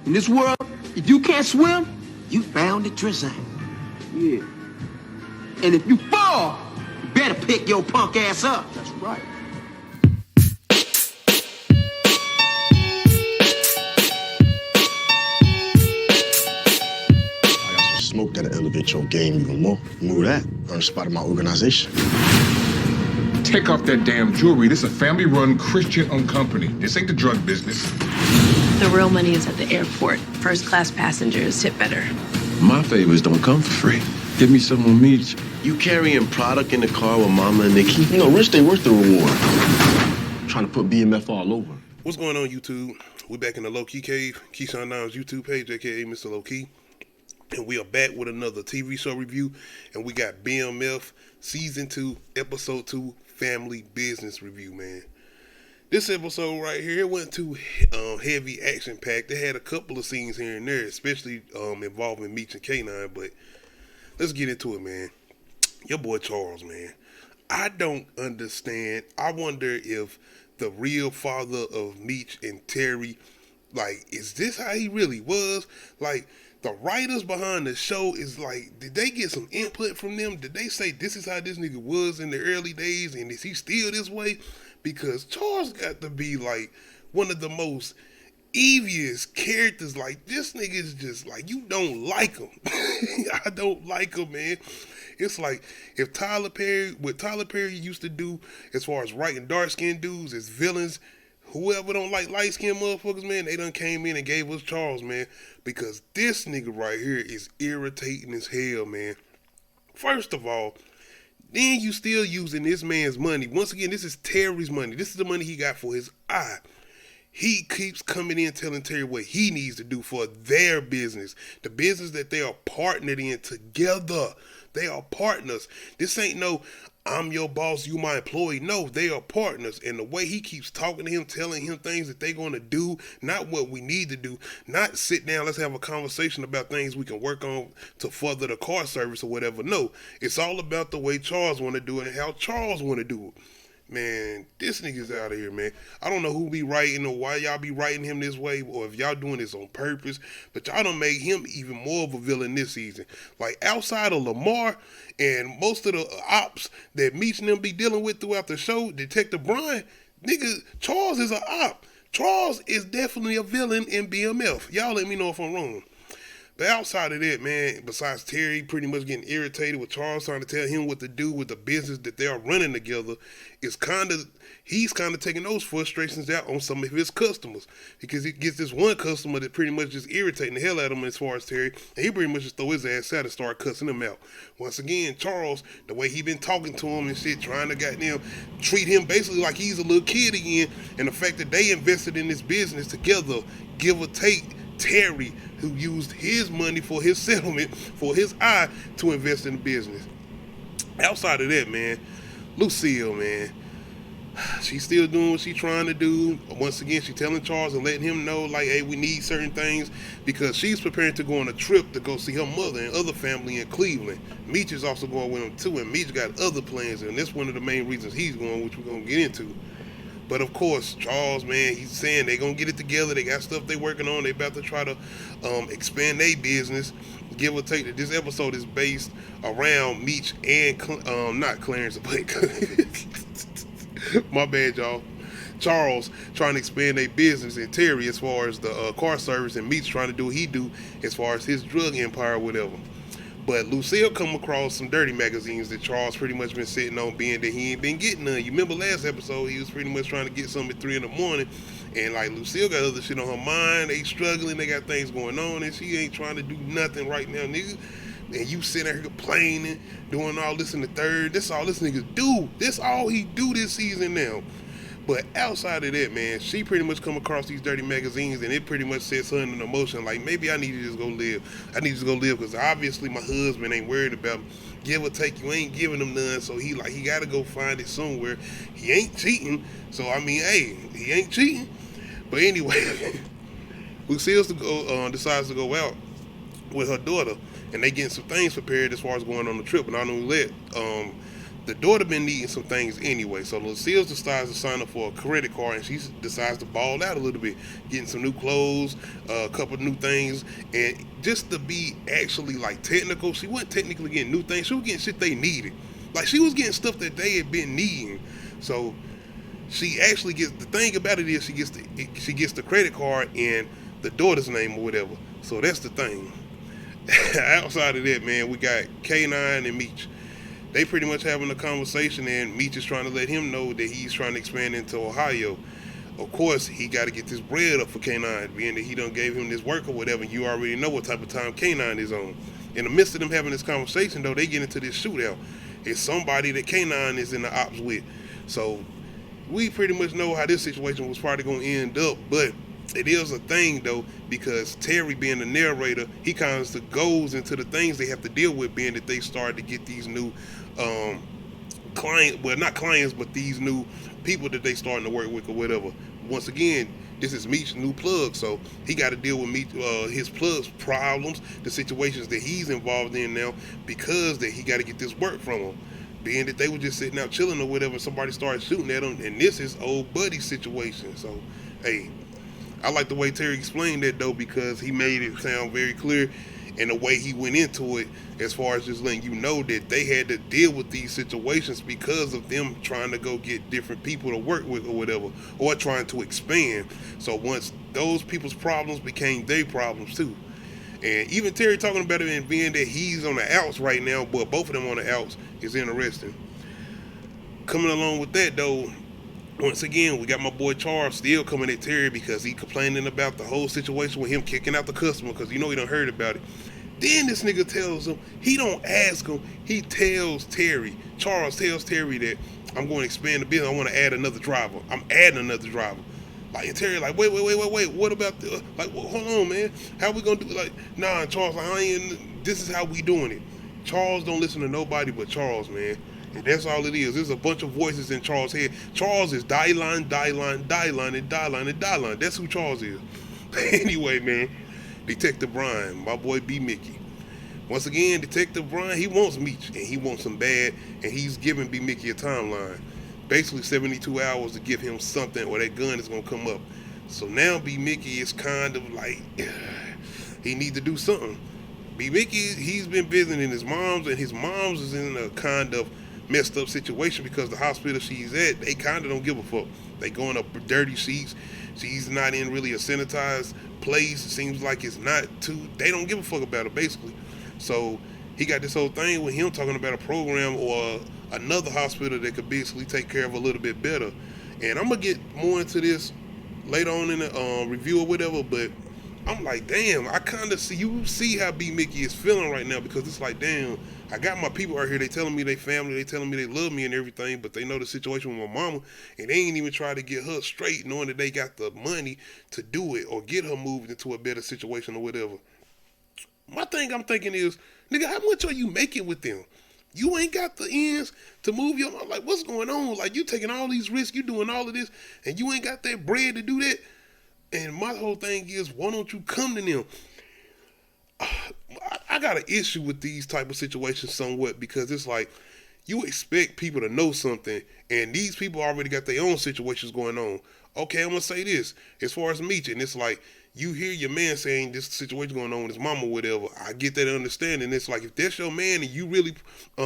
In this world, if you can't swim, you bound to drizzle. Yeah. And if you fall, you better pick your punk ass up. That's right. I got some smoke that'll elevate your game even more. You knew that. Earned a spot in my organization. Take off that damn jewelry. This is a family-run, Christian-owned company. This ain't the drug business. The real money is at the airport. First-class passengers tip better. My favors don't come for free. Give me some on me. You carrying product in the car with Mama and Nikki? You know, rich, they worth the reward. Trying to put BMF all over. What's going on, YouTube? We're back in the Low Key Cave, Keyshawn Nine's YouTube page, aka Mr. Low Key. And we are back with another TV show review. And we got BMF Season 2, Episode 2, Family Business Review, man. This episode right here, it wasn't too heavy action-packed. It had a couple of scenes here and there, especially involving Meech and K9. But let's get into it, man. Your boy Charles, man. I don't understand. I wonder if the real father of Meech and Terry, like, is this how he really was? Like, the writers behind the show is like, did they get some input from them? Did they say this is how this nigga was in the early days, and is he still this way? Because Charles got to be like one of the most eviest characters. Like, this nigga is just like, you don't like him. I don't like him, man. It's like if what Tyler Perry used to do as far as writing dark-skinned dudes as villains, whoever don't like light-skinned motherfuckers, man, they done came in and gave us Charles, man. Because this nigga right here is irritating as hell, man. First of all, then you still using this man's money. Once again, this is Terry's money. This is the money he got for his eye. He keeps coming in telling Terry what he needs to do for their business. The business that they are partnered in together. They are partners. This ain't no, I'm your boss, you my employee. No, they are partners. And the way he keeps talking to him, telling him things that they're going to do, not what we need to do, not sit down, let's have a conversation about things we can work on to further the car service or whatever. No, it's all about the way Charles want to do it and how Charles want to do it. Man, this nigga's out of here, man. I don't know who be writing or why y'all be writing him this way or if y'all doing this on purpose, but y'all done made him even more of a villain this season. Like, outside of Lamar and most of the ops that Meech and them be dealing with throughout the show, Detective Brian, nigga, Charles is an op. Charles is definitely a villain in BMF. Y'all let me know if I'm wrong. But outside of that, man, besides Terry pretty much getting irritated with Charles trying to tell him what to do with the business that they are running together, he's kind of taking those frustrations out on some of his customers. Because he gets this one customer that pretty much just irritating the hell out of him as far as Terry, and he pretty much just throw his ass out and start cussing him out. Once again, Charles, the way he been talking to him and shit, trying to goddamn treat him basically like he's a little kid again, and the fact that they invested in this business together, give or take, Terry, who used his money for his settlement, for his eye, to invest in the business. Outside of that, man, Lucille, man, she's still doing what she's trying to do. Once again, she's telling Charles and letting him know, like, hey, we need certain things, because she's preparing to go on a trip to go see her mother and other family in Cleveland. Meech is also going with him too, and Meech got other plans, and that's one of the main reasons he's going, which we're going to get into. But of course, Charles, man, he's saying they're going to get it together. They got stuff they're working on. They about to try to expand their business. Give or take that this episode is based around Meech and, not Clarence, but my bad, y'all. Charles trying to expand their business, and Terry as far as the car service, and Meech trying to do what he do as far as his drug empire or whatever. But Lucille come across some dirty magazines that Charles pretty much been sitting on, being that he ain't been getting none. You remember last episode, he was pretty much trying to get something at 3 in the morning. And like, Lucille got other shit on her mind. They struggling, they got things going on, and she ain't trying to do nothing right now, nigga. And you sitting there complaining, doing all this in the third. That's all this nigga do. That's all he do this season now. But outside of that, man, she pretty much come across these dirty magazines, and it pretty much sets her in an emotion like, maybe I need to just go live. I need to just go live, because obviously my husband ain't worried about me. Give or take, you ain't giving him none, so he got to go find it somewhere. He ain't cheating, so I mean, hey, he ain't cheating. But anyway, Lucille decides to go out with her daughter, and they getting some things prepared as far as going on the trip. And not only that, The daughter been needing some things anyway, so Lucille decides to sign up for a credit card, and she decides to ball out a little bit, getting some new clothes, a couple of new things, and just to be actually like technical, she wasn't technically getting new things. She was getting shit they needed, like she was getting stuff that they had been needing. So she actually gets, the thing about it is she gets the credit card in the daughter's name or whatever. So that's the thing. Outside of that, man, we got K9 and Meech. They pretty much having a conversation, and Meech is trying to let him know that he's trying to expand into Ohio. Of course, he got to get this bread up for K9, being that he done gave him this work or whatever. You already know what type of time K9 is on. In the midst of them having this conversation, though, they get into this shootout. It's somebody that K9 is in the ops with. So we pretty much know how this situation was probably going to end up, but it is a thing, though, because Terry, being the narrator, he kind of goes into the things they have to deal with, being that they started to get these new clients, well, not clients, but these new people that they starting to work with or whatever. Once again, this is Meech's new plug, so he got to deal with his plug's problems, the situations that he's involved in now, because that he got to get this work from him. Being that they were just sitting out chilling or whatever, somebody started shooting at him, and this is old buddy situation. So, hey, I like the way Terry explained that, though, because he made it sound very clear, and the way he went into it, as far as just letting you know that they had to deal with these situations because of them trying to go get different people to work with or whatever, or trying to expand. So once those people's problems became their problems too. And even Terry talking about it and being that he's on the outs right now, but both of them on the outs is interesting. Coming along with that, though, once again, we got my boy Charles still coming at Terry because he complaining about the whole situation with him kicking out the customer, because you know he done heard about it. Then this nigga tells him, he don't ask him, he tells Terry, Charles tells Terry that I'm going to expand the business, I want to add another driver. I'm adding another driver. Like, and Terry like, wait, what about the, like, well, hold on, man, how we going to do it? Like, nah, Charles, this is how we doing it. Charles don't listen to nobody but Charles, man. And that's all it is. There's a bunch of voices in Charles' head. Charles is die-line. That's who Charles is. Anyway, man, Detective Brian, my boy B. Mickey. Once again, Detective Brian, he wants Meech, and he wants him bad, and he's giving B. Mickey a timeline. Basically 72 hours to give him something, or that gun is going to come up. So now B. Mickey is kind of like, he need to do something. B. Mickey, he's been visiting his mom's, and his mom's is in a kind of messed up situation because the hospital she's at, they kind of don't give a fuck. They going up dirty sheets. She's not in really a sanitized place. It seems like it's not too, they don't give a fuck about her, basically. So he got this whole thing with him talking about a program or another hospital that could basically take care of a little bit better. And I'm going to get more into this later on in the review or whatever, but I'm like, damn, I kind of see how B. Mickey is feeling right now, because it's like, damn, I got my people out here, they telling me they family, they telling me they love me and everything, but they know the situation with my mama, and they ain't even try to get her straight, knowing that they got the money to do it or get her moved into a better situation or whatever. My thing I'm thinking is, nigga, how much are you making with them? You ain't got the ends to move your, like, what's going on? Like, you taking all these risks, you doing all of this, and you ain't got that bread to do that? And my whole thing is, why don't you come to them? I got an issue with these type of situations somewhat, because it's like, you expect people to know something, and these people already got their own situations going on. Okay, I'm going to say this, as far as Meech, and it's like, you hear your man saying this situation going on with his mama or whatever. I get that understanding. It's like, if that's your man and you really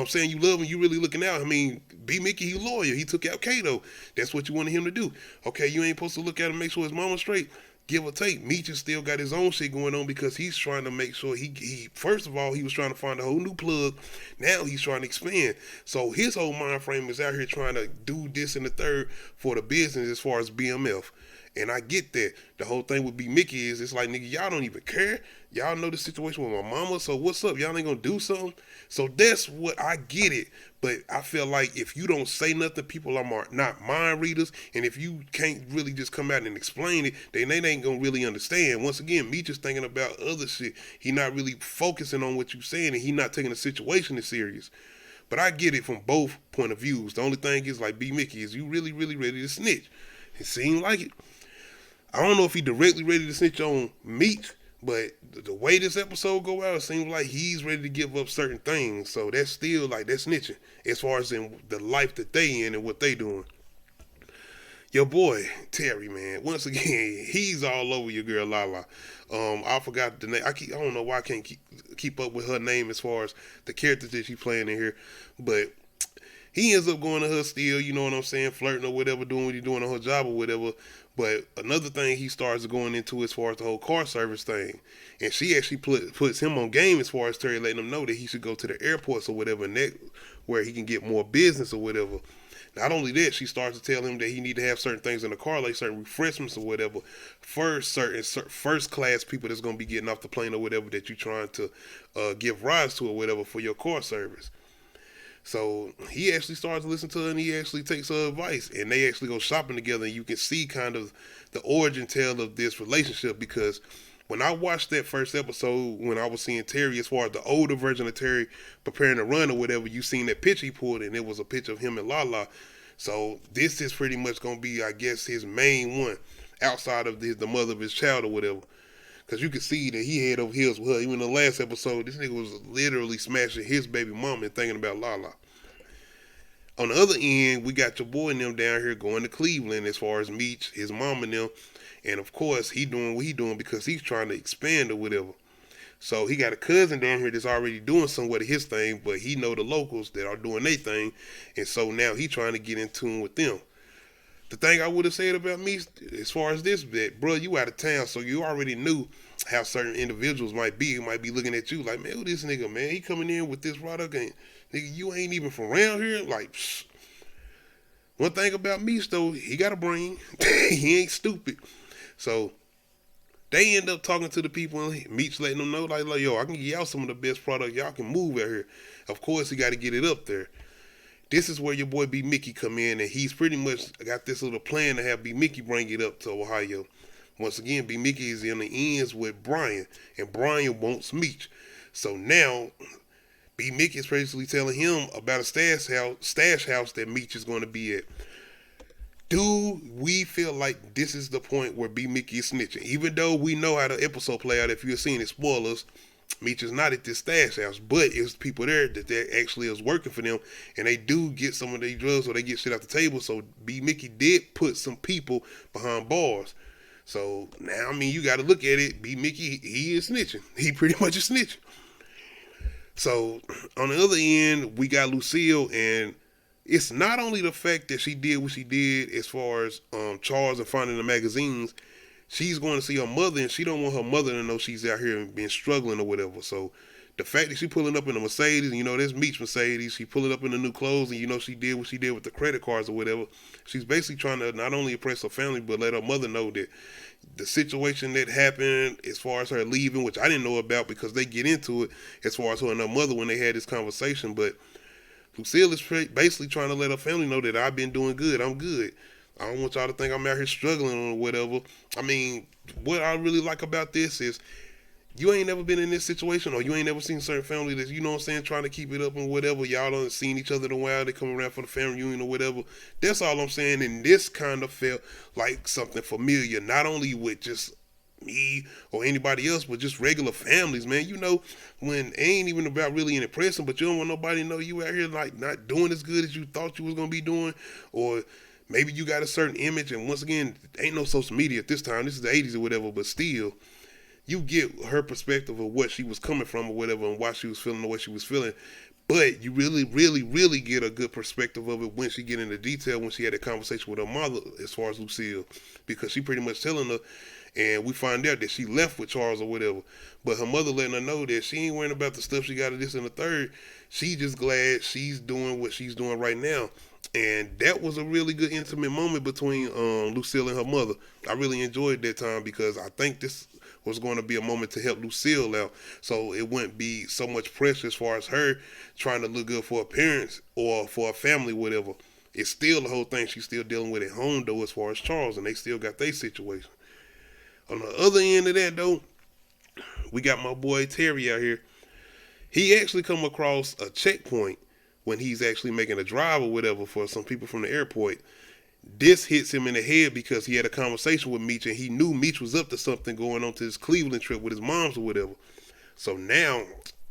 saying you love him, you really looking out. I mean, B. Mickey, he loyal. He took out Kato. That's what you wanted him to do. Okay, you ain't supposed to look at him, make sure his mama's straight. Give or take, Meech has still got his own shit going on, because he's trying to make sure he first of all, he was trying to find a whole new plug. Now he's trying to expand. So his whole mind frame is out here trying to do this and the third for the business as far as BMF. And I get that. The whole thing with B. Mickey is, it's like, nigga, y'all don't even care. Y'all know the situation with my mama, so what's up? Y'all ain't gonna do something? So that's what, I get it. But I feel like if you don't say nothing, people are not mind readers. And if you can't really just come out and explain it, then they ain't gonna really understand. Once again, me just thinking about other shit. He not really focusing on what you saying, and he not taking the situation as serious. But I get it from both point of views. The only thing is, like B. Mickey, is you really, really ready to snitch? It seemed like it. I don't know if he directly ready to snitch on Meech, But the way this episode go out, it seems like he's ready to give up certain things. So that's still like that's snitching as far as in the life that they in and what they doing. Your boy Terry, man, once again, he's all over your girl Lala. I forgot the name. I don't know why I can't keep up with her name as far as the characters that she's playing in here, but he ends up going to her still, you know what I'm saying, flirting or whatever, doing what he's doing on her job or whatever. But another thing he starts going into as far as the whole car service thing, and she actually puts him on game as far as Terry letting him know that he should go to the airports or whatever, and that where he can get more business or whatever. Not only that, she starts to tell him that he need to have certain things in the car, like certain refreshments or whatever, for certain first class people that's going to be getting off the plane or whatever that you're trying to give rides to or whatever for your car service. So he actually starts to listen to her, and he actually takes her advice, and they actually go shopping together, and you can see kind of the origin tale of this relationship, because when I watched that first episode, when I was seeing Terry, as far as the older version of Terry preparing to run or whatever, you seen that picture he pulled, and it was a picture of him and Lala. So this is pretty much going to be, I guess, his main one, outside of the mother of his child or whatever. Because you can see that he head over heels with her. Even in the last episode, this nigga was literally smashing his baby mama and thinking about Lala. On the other end, we got your boy and them down here going to Cleveland as far as Meech, his mom and them. And of course, he doing what he doing because he's trying to expand or whatever. So he got a cousin down here that's already doing somewhat of his thing, but he know the locals that are doing their thing. And so now he trying to get in tune with them. The thing I would have said about me as far as this, that, bro, you out of town, so you already knew how certain individuals might be. Might be looking at you like, man, who this nigga, man? He coming in with this product, and nigga, you ain't even from around here? Like, psh. One thing about Meech, though, he got a brain. He ain't stupid. So they end up talking to the people, and Meech letting them know, like, yo, I can give y'all some of the best product. Y'all can move out here. Of course, he got to get it up there. This is where your boy B. Mickey come in, and he's pretty much got this little plan to have B. Mickey bring it up to Ohio. Once again, B. Mickey is in the ends with Brian, and Brian wants Meech. So now, B. Mickey is basically telling him about a stash house that Meech is going to be at. Do we feel like this is the point where B. Mickey is snitching? Even though we know how the episode play out, if you're seeing it, spoilers, Meech is not at this stash house, but it's people there that actually is working for them, and they do get some of their drugs or they get shit off the table. So B. Mickey did put some people behind bars. So now, I mean, you got to look at it. B. Mickey, he is snitching. He pretty much is snitching. So on the other end, we got Lucille, and it's not only the fact that she did what she did as far as Charles and finding the magazines. She's going to see her mother, and she don't want her mother to know she's out here and been struggling or whatever. So the fact that she pulling up in a Mercedes, and you know, there's Meech Mercedes, she pulling up in the new clothes, and you know, she did what she did with the credit cards or whatever. She's basically trying to not only impress her family, but let her mother know that the situation that happened as far as her leaving, which I didn't know about because they get into it as far as her and her mother when they had this conversation. But Lucille is basically trying to let her family know that I've been doing good. I'm good. I don't want y'all to think I'm out here struggling or whatever. I mean, what I really like about this is you ain't never been in this situation, or you ain't never seen certain family that, you know what I'm saying, trying to keep it up and whatever. Y'all done seen each other in a while. They come around for the family reunion or whatever. That's all I'm saying. And this kind of felt like something familiar, not only with just me or anybody else, but just regular families, man. You know, when it ain't even about really an impressing, but you don't want nobody to know you out here like not doing as good as you thought you was going to be doing, or maybe you got a certain image, and once again, ain't no social media at this time. This is the 80s or whatever, but still, you get her perspective of what she was coming from or whatever, and why she was feeling the way she was feeling. But you really, really, really get a good perspective of it when she get into detail, when she had a conversation with her mother as far as Lucille, because she pretty much telling her, and we find out that she left with Charles or whatever, but her mother letting her know that she ain't worrying about the stuff she got of this and the third. She just glad she's doing what she's doing right now. And that was a really good intimate moment between Lucille and her mother. I really enjoyed that time because I think this was going to be a moment to help Lucille out, so it wouldn't be so much pressure as far as her trying to look good for her parents or for her family, whatever. It's still the whole thing she's still dealing with at home, though, as far as Charles, and they still got their situation. On the other end of that, though, we got my boy Terry out here. He actually come across a checkpoint when he's actually making a drive or whatever for some people from the airport. this hits him in the head because he had a conversation with Meech and he knew Meech was up to something going on to his Cleveland trip with his moms or whatever. So now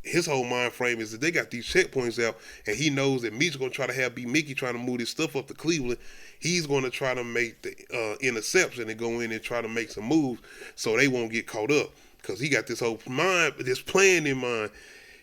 his whole mind frame is that they got these checkpoints out and he knows that Meech is going to try to have B. Mickey trying to move this stuff up to Cleveland. He's going to try to make the interception and go in and try to make some moves so they won't get caught up because he got this whole plan in mind.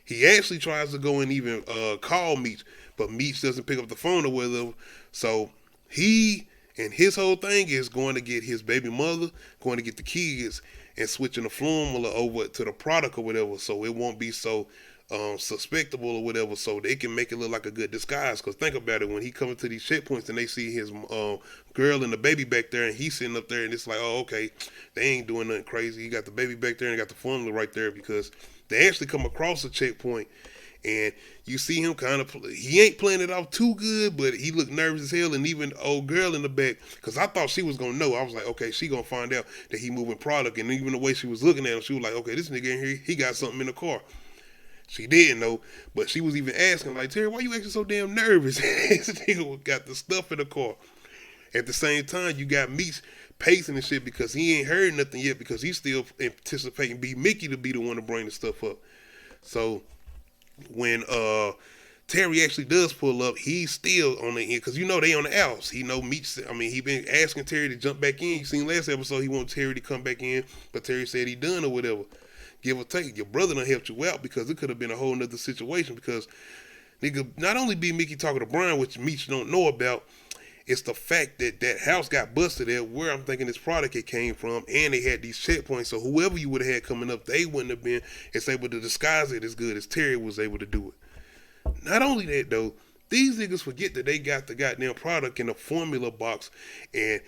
He actually tries to go and even call Meech, but Meech doesn't pick up the phone or whatever. So he and his whole thing is going to get his baby mother, going to get the kids, and switching the formula over to the product or whatever, so it won't be so suspectable or whatever, so they can make it look like a good disguise. Because think about it, when he comes to these checkpoints and they see his girl and the baby back there, and he's sitting up there, and it's like, oh, okay, they ain't doing nothing crazy. You got the baby back there and got the formula right there, because they actually come across a checkpoint. And you see him kind of, he ain't playing it off too good, but he looked nervous as hell. And even the old girl in the back, because I thought she was going to know. I was like, okay, she going to find out that he moving product. And even the way she was looking at him, she was like, okay, this nigga in here, he got something in the car. She didn't know, but she was even asking, like, Terry, why you acting so damn nervous? This nigga got the stuff in the car. At the same time, you got Meech pacing and shit because he ain't heard nothing yet because he's still anticipating B. Mickey to be the one to bring the stuff up. So when Terry actually does pull up, he's still on the end because you know they on the outs. He know Meech. I mean, he been asking Terry to jump back in. You seen last episode he wanted Terry to come back in, but Terry said he done or whatever. Give or take, your brother done helped you out because it could have been a whole nother situation because nigga, not only be Mickey talking to Brian, which Meech don't know about, it's the fact that that house got busted at where I'm thinking this product it came from, and they had these checkpoints. So whoever you would have had coming up, they wouldn't have been as able to disguise it as good as Terry was able to do it. Not only that though, these niggas forget that they got the goddamn product in a formula box, and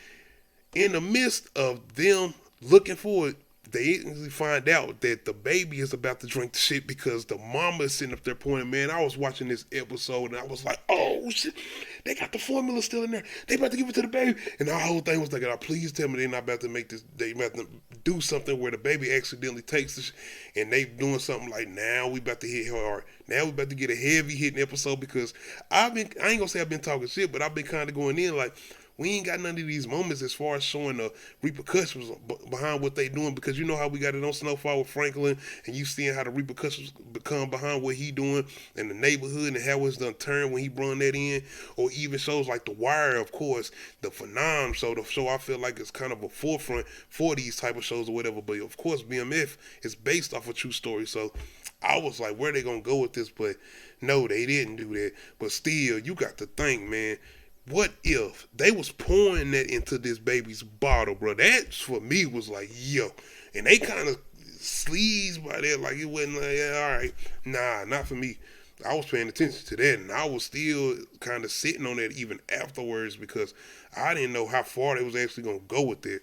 in the midst of them looking for it, they instantly find out that the baby is about to drink the shit because the mama is sitting up there pointing. Man, I was watching this episode and I was like, oh shit, they got the formula still in there. They about to give it to the baby. And the whole thing was like, oh, please tell me they're not about to make this, they about to do something where the baby accidentally takes this and they doing something like, now we about to hit hard. Now we about to get a heavy hitting episode because I ain't gonna say I've been talking shit, but I've been kind of going in like, we ain't got none of these moments as far as showing the repercussions behind what they doing, because you know how we got it on Snowfall with Franklin, and you seeing how the repercussions become behind what he doing in the neighborhood and how it's done turn when he brought that in, or even shows like The Wire, of course, the Phenom show, the show I feel like is kind of a forefront for these type of shows or whatever, but of course BMF is based off a true story, so I was like, where they gonna go with this? But no, they didn't do that. But still, you got to think, man, what if they was pouring that into this baby's bottle, bro? That for me was like, yo, and they kind of sleazed by that, like it wasn't like, yeah, all right, nah, not for me. I was paying attention to that, and I was still kind of sitting on that even afterwards because I didn't know how far they was actually gonna go with it.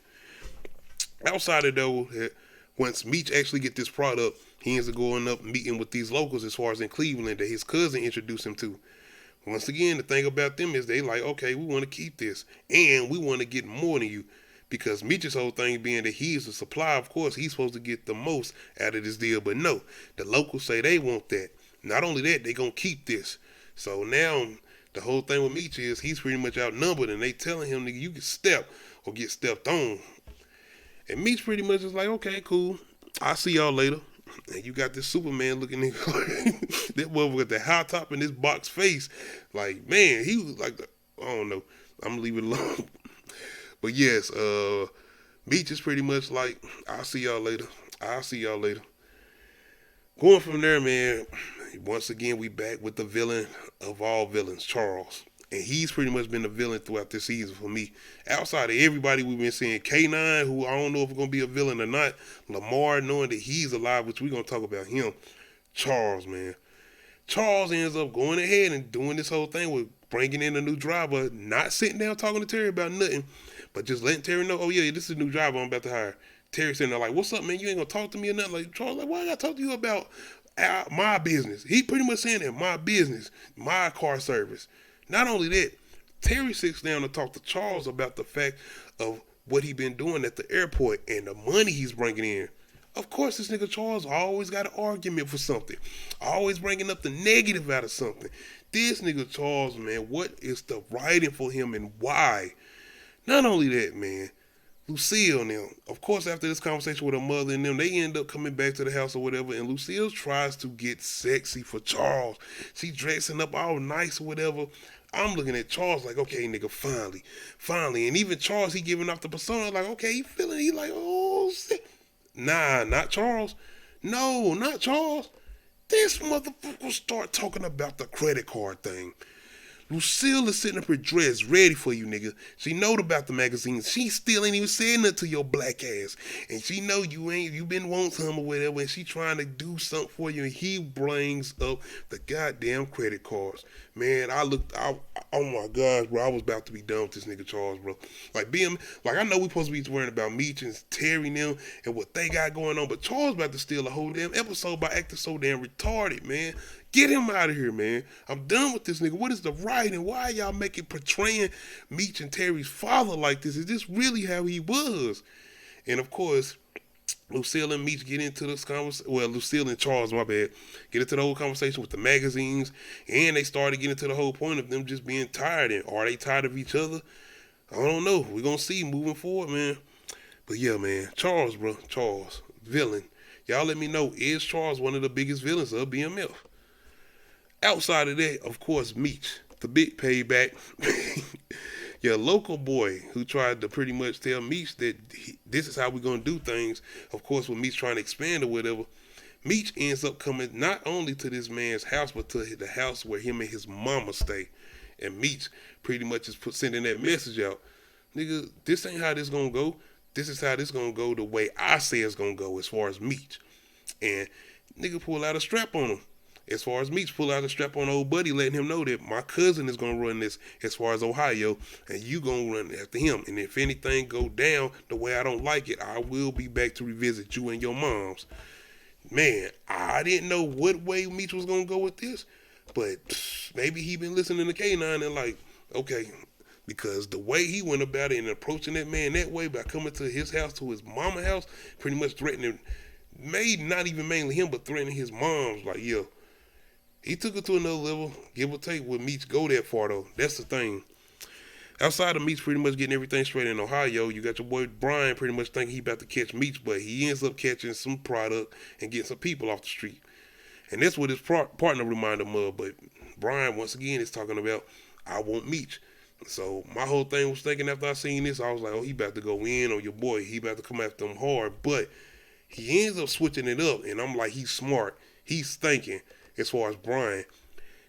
Outside of that, once Meech actually get this product, he ends up going up meeting with these locals as far as in Cleveland that his cousin introduced him to. Once again, the thing about them is they like, okay, we want to keep this, and we want to get more than you, because Meech's whole thing being that he's a supplier, of course, he's supposed to get the most out of this deal, but no, the locals say they want that. Not only that, they gonna keep this. So now, the whole thing with Meech is he's pretty much outnumbered, and they telling him, nigga, you can step or get stepped on. And Meech pretty much is like, okay, cool, I'll see y'all later. And you got this Superman looking nigga, that boy with the high top in his box face. Like, man, he was like, I don't know. I'm gonna leave it alone. But yes, Meech is pretty much like, I'll see y'all later. I'll see y'all later. Going from there, man, once again, we back with the villain of all villains, Charles. And he's pretty much been the villain throughout this season for me. Outside of everybody we've been seeing, K9, who I don't know if he's going to be a villain or not. Lamar, knowing that he's alive, which we're going to talk about him. Charles, man. Charles ends up going ahead and doing this whole thing with bringing in a new driver, not sitting down talking to Terry about nothing, but just letting Terry know, oh yeah, this is a new driver I'm about to hire. Terry sitting there like, what's up, man? You ain't going to talk to me or nothing? Like, Charles, like, why I got to talk to you about my business? He pretty much saying that, my business, my car service. Not only that, Terry sits down to talk to Charles about the fact of what he been doing at the airport and the money he's bringing in. Of course, this nigga Charles always got an argument for something. Always bringing up the negative out of something. This nigga Charles, man, what is the writing for him and why? Not only that, man, Lucille and them, of course, after this conversation with her mother and them, they end up coming back to the house or whatever, and Lucille tries to get sexy for Charles. She dressing up all nice or whatever. I'm looking at Charles like, okay, nigga, finally. And even Charles, he giving off the persona like, okay, he like, oh, shit. Nah, not Charles. No, not Charles. This motherfucker start talking about the credit card thing. Lucille is sitting up here dressed, ready for you, nigga. She knowed about the magazines. She still ain't even saying nothing to your black ass. And she know you been wanting some or whatever, and she trying to do something for you, and he brings up the goddamn credit cards. Man, oh my gosh, bro, I was about to be done with this nigga Charles, bro. Like, I know we supposed to be worrying about Meech and Terry and them and what they got going on, but Charles about to steal a whole damn episode by acting so damn retarded, man. Get him out of here, man. I'm done with this nigga. What is the writing? Why are y'all portraying Meech and Terry's father like this? Is this really how he was? And of course, Lucille and Meech get into this conversation. Well, Lucille and Charles, my bad, get into the whole conversation with the magazines, and they started getting to the whole point of them just being tired. And are they tired of each other? I don't know. We're gonna see moving forward, man. But yeah, man, Charles, bro, Charles, villain. Y'all let me know, is Charles one of the biggest villains of BMF? Outside of that, of course, Meech, the big payback. Your local boy who tried to pretty much tell Meech that this is how we're going to do things. Of course, when Meech trying to expand or whatever, Meech ends up coming not only to this man's house, but to the house where him and his mama stay. And Meech pretty much is sending that message out. Nigga, this ain't how this going to go. This is how this going to go the way I say it's going to go as far as Meech. And nigga pull out a strap on him. As far as Meech pull out a strap on old buddy, letting him know that my cousin is going to run this as far as Ohio, and you going to run after him. And if anything go down the way I don't like it, I will be back to revisit you and your moms. Man, I didn't know what way Meech was going to go with this, but maybe he been listening to K9 and like, okay, because the way he went about it and approaching that man that way by coming to his house, to his mama house, pretty much threatening, not even mainly him, but threatening his moms, like, yo. He took it to another level, give or take. Would Meech go that far, though? That's the thing. Outside of Meech pretty much getting everything straight in Ohio, you got your boy Brian pretty much thinking he about to catch Meech, but he ends up catching some product and getting some people off the street. And that's what his partner reminded him of. But Brian, once again, is talking about, I want Meech. So my whole thing was thinking after I seen this, I was like, oh, he about to go in on your boy. He about to come after him hard. But he ends up switching it up, and I'm like, he's smart. He's thinking. As far as Brian.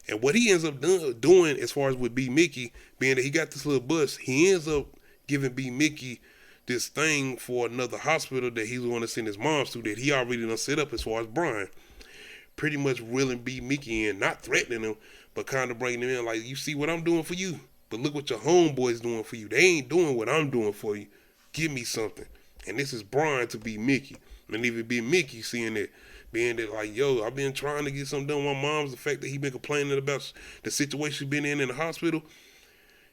And what he ends up doing as far as with B. Mickey, being that he got this little bus, he ends up giving B. Mickey this thing for another hospital that he's going to send his moms to that he already done set up as far as Brian. Pretty much reeling B. Mickey in, not threatening him, but kind of bringing him in like, you see what I'm doing for you, but look what your homeboy's doing for you. They ain't doing what I'm doing for you. Give me something. And this is Brian to B. Mickey. And even B. Mickey seeing that, being that like, yo, I've been trying to get something done with my mom's. The fact that he been complaining about the situation she's been in the hospital,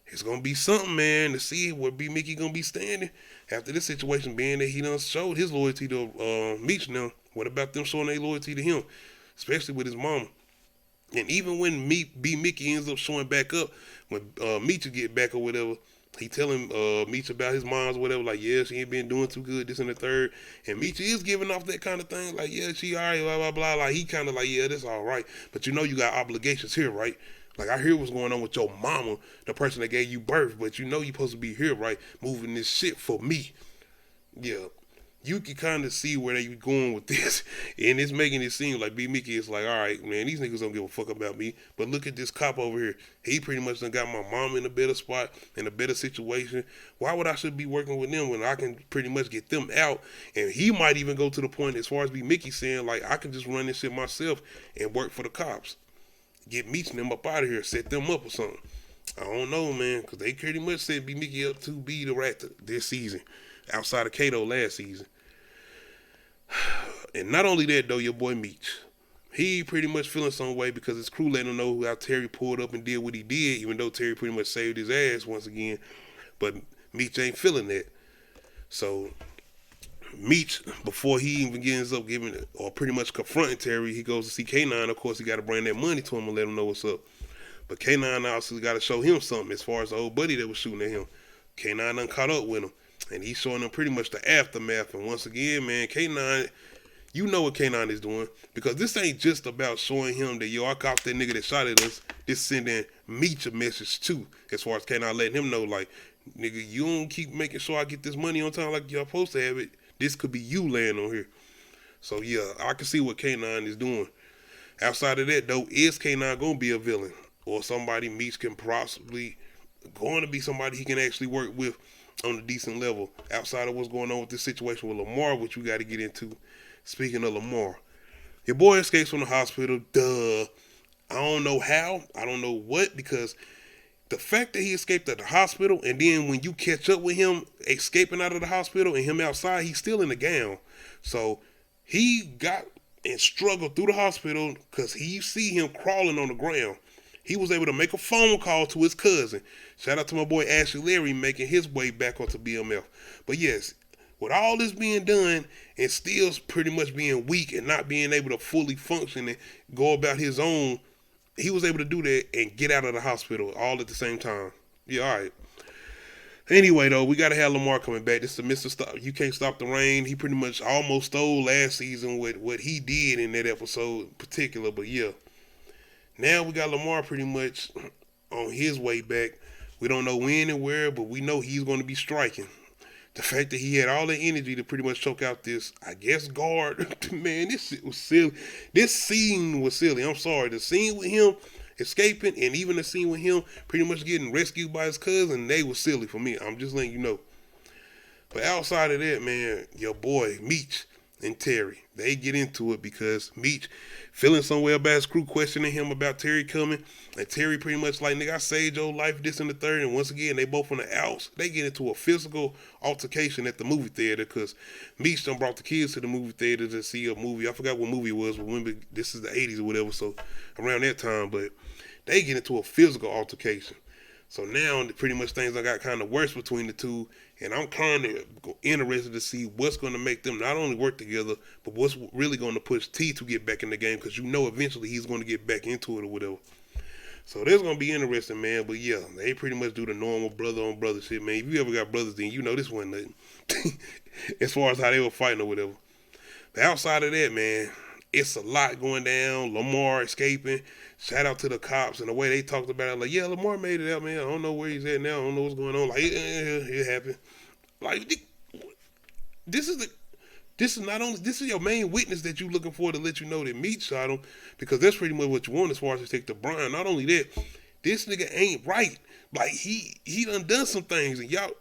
it's gonna be something, man, to see where B. Mickey gonna be standing after this situation. Being that he done showed his loyalty to Meech now. What about them showing their loyalty to him, especially with his mama? And even when B. Mickey ends up showing back up, when Meech get back or whatever, he telling Meech about his mom's or whatever, like, yeah, she ain't been doing too good, this and the third. And Meech is giving off that kind of thing, like, yeah, she all right, blah, blah, blah. Like, he kind of like, yeah, that's all right. But you know you got obligations here, right? Like, I hear what's going on with your mama, the person that gave you birth, but you know you supposed to be here, right? Moving this shit for me. Yeah. You can kind of see where they going with this, and it's making it seem like B. Mickey is like, all right, man, these niggas don't give a fuck about me, but look at this cop over here. He pretty much done got my mom in a better spot, in a better situation. Why would I should be working with them when I can pretty much get them out? And he might even go to the point as far as B. Mickey saying, like, I can just run this shit myself and work for the cops. Get Meech and them up out of here, set them up or something. I don't know, man, because they pretty much set B. Mickey up to be the rat this season, outside of Kato last season. And not only that, though, your boy Meech, he pretty much feeling some way because his crew let him know how Terry pulled up and did what he did, even though Terry pretty much saved his ass once again. But Meech ain't feeling that. So Meech, before he even ends up giving or pretty much confronting Terry, he goes to see K9. Of course, he got to bring that money to him and let him know what's up. But K9 also got to show him something as far as the old buddy that was shooting at him. K9 done caught up with him. And he's showing them pretty much the aftermath. And once again, man, K9, you know what K9 is doing. Because this ain't just about showing him that, yo, I caught that nigga that shot at us. It's sending Meech a message too. As far as K9 letting him know, like, nigga, you don't keep making sure I get this money on time like you're supposed to have it. This could be you laying on here. So, yeah, I can see what K9 is doing. Outside of that, though, is K9 going to be a villain? Or somebody Meech can possibly going to be somebody he can actually work with on a decent level outside of what's going on with this situation with Lamar, which we got to get into. Speaking of Lamar, your boy escapes from the hospital. Duh. I don't know how. I don't know what, because the fact that he escaped at the hospital, and then when you catch up with him escaping out of the hospital and him outside, he's still in the gown. So he got and struggled through the hospital because you see him crawling on the ground. He was able to make a phone call to his cousin. Shout out to my boy Ashley Larry making his way back onto BMF. But yes, with all this being done and still pretty much being weak and not being able to fully function and go about his own, he was able to do that and get out of the hospital all at the same time. Yeah, all right. Anyway, though, we got to have Lamar coming back. This is Mr. Stop. You Can't Stop the Rain. He pretty much almost stole last season with what he did in that episode in particular. But yeah, now we got Lamar pretty much on his way back. We don't know when and where, but we know he's going to be striking. The fact that he had all the energy to pretty much choke out this, I guess, guard, man, this shit was silly. This scene was silly. I'm sorry. The scene with him escaping and even the scene with him pretty much getting rescued by his cousin, they was silly for me. I'm just letting you know. But outside of that, man, your boy, Meech and Terry, they get into it because Meech feeling some way about his crew, questioning him about Terry coming. And Terry pretty much like, nigga, I saved your life, this and the third. And once again, they both on the outs. They get into a physical altercation at the movie theater because Meech done brought the kids to the movie theater to see a movie. I forgot what movie it was, but remember, this is the 80s or whatever, so around that time. But they get into a physical altercation. So now pretty much things got kind of worse between the two, and I'm kind of interested to see what's going to make them not only work together, but what's really going to push T to get back in the game, because you know eventually he's going to get back into it or whatever. So that's going to be interesting, man. But yeah, they pretty much do the normal brother on brother shit, man. If you ever got brothers, then you know this wasn't nothing as far as how they were fighting or whatever. But outside of that, man, it's a lot going down. Lamar escaping. Shout out to the cops and the way they talked about it. Like, yeah, Lamar made it out, man. I don't know where he's at now. I don't know what's going on. Like, it happened. Like, this is your main witness that you looking for to let you know that Meech shot him, because that's pretty much what you want as far as to take the Brian. Not only that, this nigga ain't right. Like, he done some things, and y'all.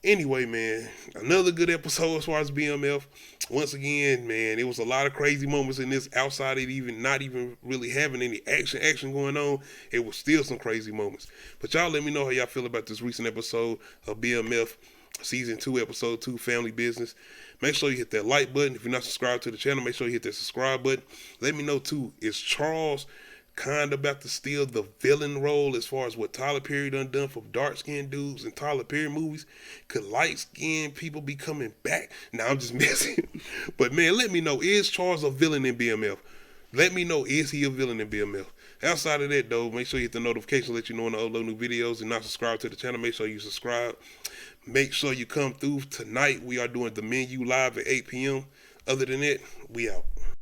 Anyway, man, another good episode as far as BMF. Once again, man, it was a lot of crazy moments in this outside of even not even really having any action going on. It was still some crazy moments. But y'all let me know how y'all feel about this recent episode of BMF Season 2, Episode 2, Family Business. Make sure you hit that like button. If you're not subscribed to the channel, make sure you hit that subscribe button. Let me know, too, is Charles kind of about to steal the villain role as far as what Tyler Perry done for dark-skinned dudes in Tyler Perry movies? Could light-skinned people be coming back? Nah, I'm just messing. But, man, let me know, is Charles a villain in BMF? Let me know, is he a villain in BMF? Outside of that, though, make sure you hit the notification, let you know when I upload new videos, and not subscribe to the channel. Make sure you subscribe. Make sure you come through tonight. We are doing the menu live at 8 p.m. Other than that, we out.